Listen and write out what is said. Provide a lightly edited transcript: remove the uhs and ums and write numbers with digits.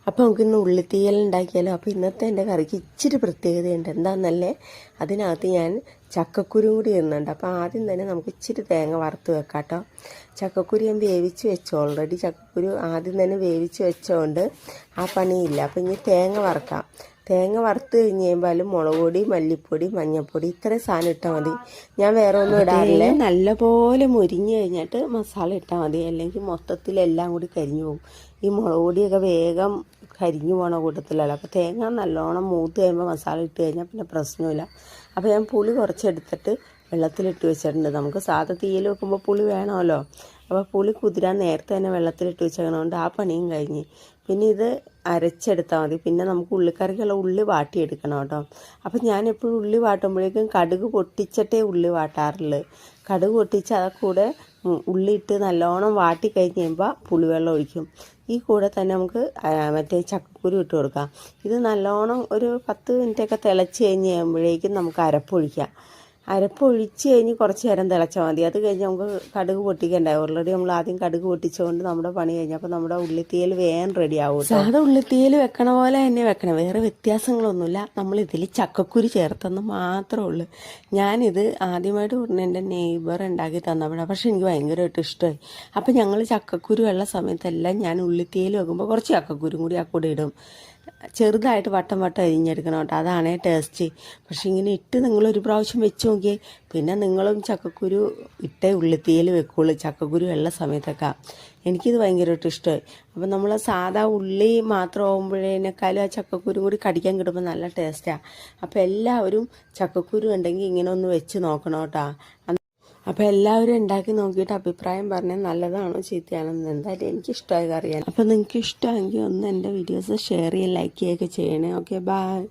അപ്പോൾ നമുക്കിന്ന് ഉള്ളിത്തീയൽ ഉണ്ടാക്കിയാലോ. അപ്പോൾ ഇന്നത്തെ എൻ്റെ കറിക്ക് ഇച്ചിരി പ്രത്യേകതയുണ്ട്. എന്താണെന്നല്ലേ, അതിനകത്ത് ഞാൻ ചക്കക്കുരു കൂടി ഇടുന്നുണ്ട്. അപ്പോൾ ആദ്യം തന്നെ നമുക്ക് ഇച്ചിരി തേങ്ങ വറുത്ത് വെക്കാം കേട്ടോ. ചക്കക്കുരു ഞാൻ വേവിച്ച് വെച്ചു, ഓൾറെഡി ചക്കക്കുരു ആദ്യം തന്നെ വേവിച്ച് വെച്ചതുകൊണ്ട് ആ പണിയില്ല. അപ്പോൾ ഇനി തേങ്ങ വറുക്കാം. തേങ്ങ വറുത്ത് കഴിഞ്ഞ് കഴിയുമ്പോൾ മുളക് പൊടി, മല്ലിപ്പൊടി, മഞ്ഞൾപ്പൊടി ഇത്രയും സാധനം ഇട്ടാൽ മതി. ഞാൻ വേറെ ഒന്നും ഇടാറില്ല. നല്ലപോലെ മുരിഞ്ഞ് കഴിഞ്ഞിട്ട് മസാല ഇട്ടാൽ മതി, അല്ലെങ്കിൽ മൊത്തത്തിലെല്ലാം കൂടി കരിഞ്ഞു പോകും. ഈ മുളക് പൊടിയൊക്കെ വേഗം കരിഞ്ഞു പോകണ കൂട്ടത്തിലല്ല. അപ്പോൾ തേങ്ങ നല്ലോണം മൂത്ത് കഴിയുമ്പോൾ മസാല ഇട്ട് കഴിഞ്ഞാൽ പിന്നെ പ്രശ്നമില്ല. അപ്പോൾ ഞാൻ പുളി കുറച്ചെടുത്തിട്ട് വെള്ളത്തിലിട്ട് വെച്ചിട്ടുണ്ട്. നമുക്ക് സാധാ തീയിൽ വെക്കുമ്പോൾ പുളി വേണമല്ലോ. അപ്പോൾ പുളി കുതിരാൻ നേരത്തെ തന്നെ വെള്ളത്തിലിട്ട് വെച്ചേക്കണതുകൊണ്ട് ആ പണിയും കഴിഞ്ഞ്. പിന്നെ ഇത് അരച്ചെടുത്താൽ മതി. പിന്നെ നമുക്ക് ഉള്ളിക്കറിക്കുള്ള ഉള്ളി വാട്ടിയെടുക്കണം കേട്ടോ. അപ്പം ഞാൻ എപ്പോഴും ഉള്ളി വാട്ടുമ്പോഴേക്കും കടുക് പൊട്ടിച്ചിട്ടേ ഉള്ളി വാട്ടാറുള്ളൂ. കടുക് പൊട്ടിച്ച് അത് കൂടെ ഉള്ളി ഇട്ട് നല്ലോണം വാട്ടി കഴിഞ്ഞ് കഴിയുമ്പോൾ പുളിവെള്ളം ഒഴിക്കും. ഈ കൂടെ തന്നെ നമുക്ക് മറ്റേ ചക്കക്കുരു ഇട്ട് കൊടുക്കാം. ഇത് നല്ലോണം ഒരു 10 മിനിറ്റൊക്കെ തിളച്ച് കഴിഞ്ഞ് കഴിയുമ്പോഴേക്കും നമുക്ക് അരപ്പൊഴിക്കാം. അരപ്പൊഴിച്ച് കഴിഞ്ഞ് കുറച്ച് നേരം തിളച്ചാൽ മതി. അത് കഴിഞ്ഞ് നമുക്ക് കടുക് പൊട്ടിക്കണ്ടായി. ഓൾറെഡി നമ്മൾ ആദ്യം കടുക് പൊട്ടിച്ചുകൊണ്ട് നമ്മുടെ പണി കഴിഞ്ഞപ്പോൾ നമ്മുടെ ഉള്ളിത്തീയൽ വേഗം റെഡി ആവും. സാധാ ഉള്ളിത്തീയൽ വെക്കണ പോലെ തന്നെ വെക്കണം, വേറെ വ്യത്യാസങ്ങളൊന്നുമില്ല. നമ്മളിതിൽ ചക്കക്കുരു ചേർത്തെന്ന് മാത്രമേ ഉള്ളൂ. ഞാനിത് ആദ്യമായിട്ട് പറഞ്ഞ എൻ്റെ നെയ്ബർ ഉണ്ടാക്കി തന്നവിടെ, പക്ഷെ എനിക്ക് ഭയങ്കരമായിട്ട് ഇഷ്ടമായി. അപ്പം ഞങ്ങൾ ചക്കക്കുരു ഉള്ള സമയത്തെല്ലാം ഞാൻ ഉള്ളിത്തീയൽ വെക്കുമ്പോൾ കുറച്ച് ചക്കക്കുരും കൂടി ആ കൂടെ ഇടും. ചെറുതായിട്ട് വട്ടം അരിഞ്ഞെടുക്കണം കേട്ടോ, അതാണേ ടേസ്റ്റ്. പക്ഷെ ഇങ്ങനെ ഇട്ട് നിങ്ങളൊരു പ്രാവശ്യം വെച്ച് നോക്കിയേ, പിന്നെ നിങ്ങളും ചക്കക്കുരു ഇട്ടേ ഉള്ളിത്തീയൽ വെക്കുള്ളൂ ചക്കക്കുരു ഉള്ള സമയത്തൊക്കെ. എനിക്കിത് ഭയങ്കരമായിട്ട് ഇഷ്ടമായി. അപ്പം നമ്മൾ സാധാ ഉള്ളി മാത്രം ആകുമ്പോഴേനേക്കാളും ആ ചക്കക്കുരു കൂടി കടിക്കാൻ കിട്ടുമ്പോൾ നല്ല ടേസ്റ്റാണ്. അപ്പോൾ എല്ലാവരും ചക്കക്കുരു ഉണ്ടെങ്കിൽ ഇങ്ങനെ ഒന്ന് വെച്ച് നോക്കണം കേട്ടോ. അപ്പോൾ എല്ലാവരും ഉണ്ടാക്കി നോക്കിയിട്ട് അഭിപ്രായം പറഞ്ഞാൽ നല്ലതാണോ ചീത്തയാണെന്ന്. എന്തായാലും എനിക്കിഷ്ടമായി കറിയാൻ. അപ്പോൾ നിങ്ങൾക്ക് ഇഷ്ടമെങ്കിൽ ഒന്ന് എൻ്റെ വീഡിയോസ് ഷെയർ ചെയ്യുക, ലൈക്ക് ചെയ്യുകയൊക്കെ ചെയ്യണേ. Okay, by.